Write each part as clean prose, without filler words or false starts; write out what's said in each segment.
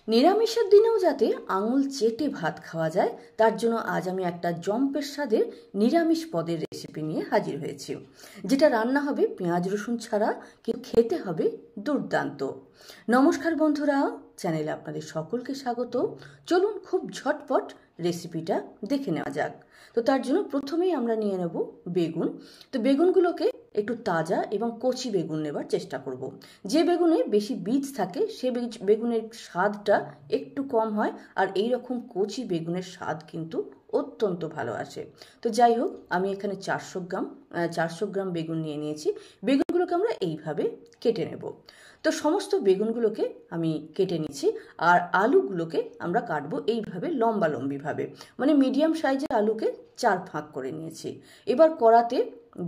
নিরামিষের দিনেও যাতে আঙুল চেটে ভাত খাওয়া যায় তার জন্য আজ আমি একটা জম্পের স্বাদের নিরামিষ পদের রেসিপি নিয়ে হাজির হয়েছি, যেটা রান্না হবে পেঁয়াজ রসুন ছাড়া, কিন্তু খেতে হবে দুর্দান্ত। নমস্কার বন্ধুরা, চ্যানেলে আপনাদের সকলকে স্বাগত। চলুন খুব ঝটপট রেসিপিটা দেখে নেওয়া যাক। তো তার জন্য প্রথমেই আমরা নিয়ে নেব বেগুন। তো বেগুনগুলোকে একটু তাজা এবং কচি বেগুন নেবার চেষ্টা করব। যে বেগুনে বেশি বীজ থাকে সে বেগুনের স্বাদটা একটু কম হয়, আর এই রকম কচি বেগুনের স্বাদ কিন্তু অত্যন্ত ভালো আসে। তো যাই হোক, আমি এখানে 400 গ্রাম বেগুন নিয়ে নিয়েছি। বেগুনগুলোকে আমরা এইভাবে কেটে নেব। তো সমস্ত বেগুনগুলোকে আমি কেটে নিচ্ছি, আর আলুগুলোকে আমরা কাটবো এইভাবে লম্বালম্বিভাবে, মানে মিডিয়াম সাইজের আলুকে 4 ভাগ করে নিয়েছি। এবার কড়াতে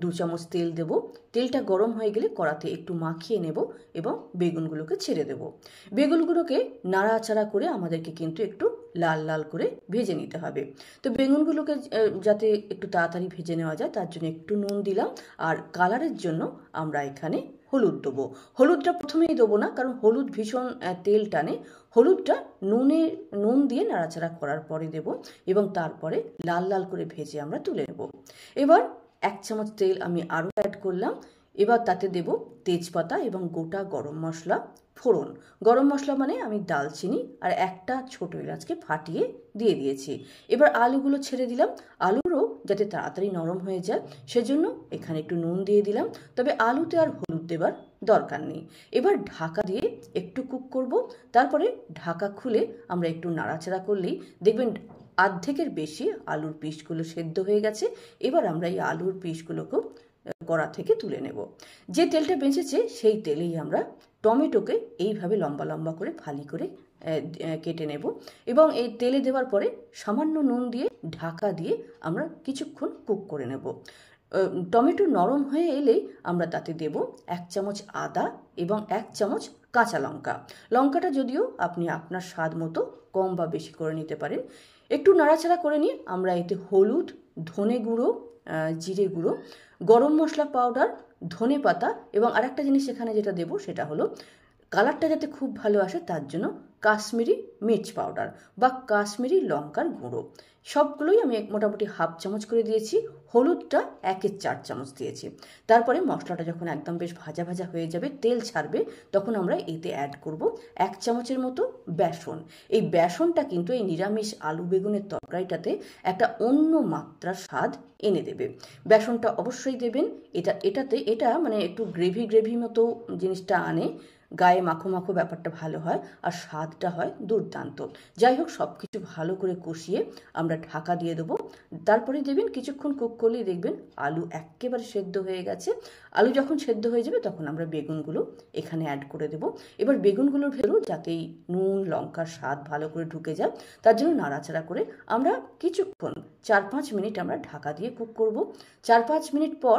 2 চামচ তেল দেব। তেলটা গরম হয়ে গেলে কড়াতে একটু মাখিয়ে নেব এবং বেগুনগুলোকে ছেড়ে দেব। বেগুনগুলোকে নাড়াচাড়া করে আমাদেরকে কিন্তু একটু লাল লাল করে ভেজে নিতে হবে। তো বেগুনগুলোকে যাতে একটু তাড়াতাড়ি ভেজে নেওয়া যায় তার জন্য একটু নুন দিলাম, আর কালারের জন্য আমরা এখানে হলুদ দেবো। হলুদটা প্রথমেই দেবো না, কারণ হলুদ ভীষণ তেল টানে। হলুদটা নুন দিয়ে নাড়াচাড়া করার পরে দেব এবং তারপরে লাল লাল করে ভেজে আমরা তুলে নেব। এবার 1 চামচ তেল আমি আরও অ্যাড করলাম। এবার তাতে দেব তেজপাতা এবং গোটা গরম মশলা ফোড়ন। গরম মশলা মানে আমি দালচিনি আর একটা ছোট এলাচকে ফাটিয়ে দিয়ে দিয়েছি। এবার আলুগুলো ছেড়ে দিলাম। আলুরও যাতে তাড়াতাড়ি নরম হয়ে যায় সেজন্য এখানে একটু নুন দিয়ে দিলাম, তবে আলুতে আর হলুদ দেবার দরকার নেই। এবার ঢাকা দিয়ে একটু কুক করব। তারপরে ঢাকা খুলে আমরা একটু নাড়াচাড়া করলেই দেখবেন অর্ধেকের বেশি আলুর পিসগুলো সেদ্ধ হয়ে গেছে। এবার আমরা এই আলুর পিসগুলোকেও কড়া থেকে তুলে নেব। যে তেলটা বেঁচেছে সেই তেলেই আমরা টমেটোকে এইভাবে লম্বা লম্বা করে ফালি করে কেটে নেব এবং এই তেলে দেওয়ার পরে সামান্য নুন দিয়ে ঢাকা দিয়ে আমরা কিছুক্ষণ কুক করে নেব। টমেটো নরম হয়ে এলেই আমরা তাতে দেব 1 চামচ আদা এবং 1 চামচ কাঁচা লঙ্কা। লঙ্কাটা যদিও আপনি আপনার স্বাদ মতো কম বা বেশি করে নিতে পারেন। একটু নাড়াচাড়া করে নিয়ে আমরা এতে হলুদ, ধনে গুঁড়ো, জিরে গুঁড়ো, গরম মশলা পাউডার, ধনে পাতা এবং আরেকটা জিনিস এখানে যেটা দেব সেটা হলো কালারটা যাতে খুব ভালো আসে তার জন্য কাশ্মীরি মির্চ পাউডার বা কাশ্মীরি লঙ্কার গুঁড়ো। সবগুলোই আমি মোটামুটি 1/2 চামচ করে দিয়েছি। হলুদটা 1/4 চামচ দিয়েছি। তারপরে মশলাটা যখন একদম বেশ ভাজা ভাজা হয়ে যাবে, তেল ছাড়বে, তখন আমরা এতে অ্যাড করব 1 চামচের মতো বেসন। এই বেসনটা কিন্তু এই নিরামিষ আলু বেগুনের তরকারিটাতে একটা অন্য মাত্রার স্বাদ এনে দেবে। বেসনটা অবশ্যই দেবেন। এটা মানে একটু গ্রেভি মতো জিনিসটা আনে, গায়ে মাখো মাখো ব্যাপারটা ভালো হয় আর স্বাদটা হয় দুর্দান্ত। যাই হোক, সব কিছু ভালো করে কষিয়ে আমরা ঢাকা দিয়ে দেবো। তারপরে দেবেন কিছুক্ষণ কুক করলেই দেখবেন আলু একেবারে সেদ্ধ হয়ে গেছে। আলু যখন সেদ্ধ হয়ে যাবে তখন আমরা বেগুনগুলো এখানে অ্যাড করে দেবো। এবার বেগুনগুলোর ভেতরেও যাতে নুন লঙ্কার স্বাদ ভালো করে ঢুকে যায় তার জন্য নাড়াচাড়া করে আমরা কিছুক্ষণ 4-5 মিনিট আমরা ঢাকা দিয়ে কুক করব। 4-5 মিনিট পর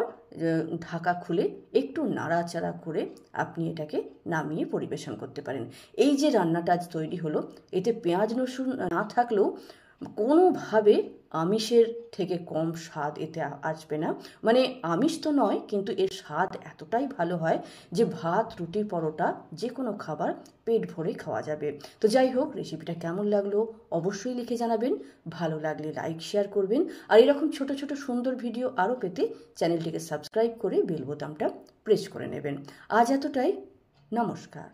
ঢাকা খুলে একটু নাড়াচাড়া করে আপনি এটাকে নামিয়ে পরিবেশন করতে পারেন। এই যে রান্নাটা আজ তৈরি হলো, এতে পেঁয়াজ রসুন না থাকলেও কোনোভাবে আমিষের থেকে কম স্বাদ এতে আসবে না। মানে আমিষ তো নয়, কিন্তু এর স্বাদ এতটাই ভালো হয় যে ভাত, রুটি, পরোটা যে কোনো খাবার পেট ভরে খাওয়া যাবে। তো যাই হোক, রেসিপিটা কেমন লাগলো অবশ্যই লিখে জানাবেন। ভালো লাগলে লাইক শেয়ার করবেন, আর এরকম ছোট ছোট সুন্দর ভিডিও আরও পেতে চ্যানেলটিকে সাবস্ক্রাইব করে বেল বোতামটা প্রেস করে নেবেন। আজ এতটাই। নমস্কার।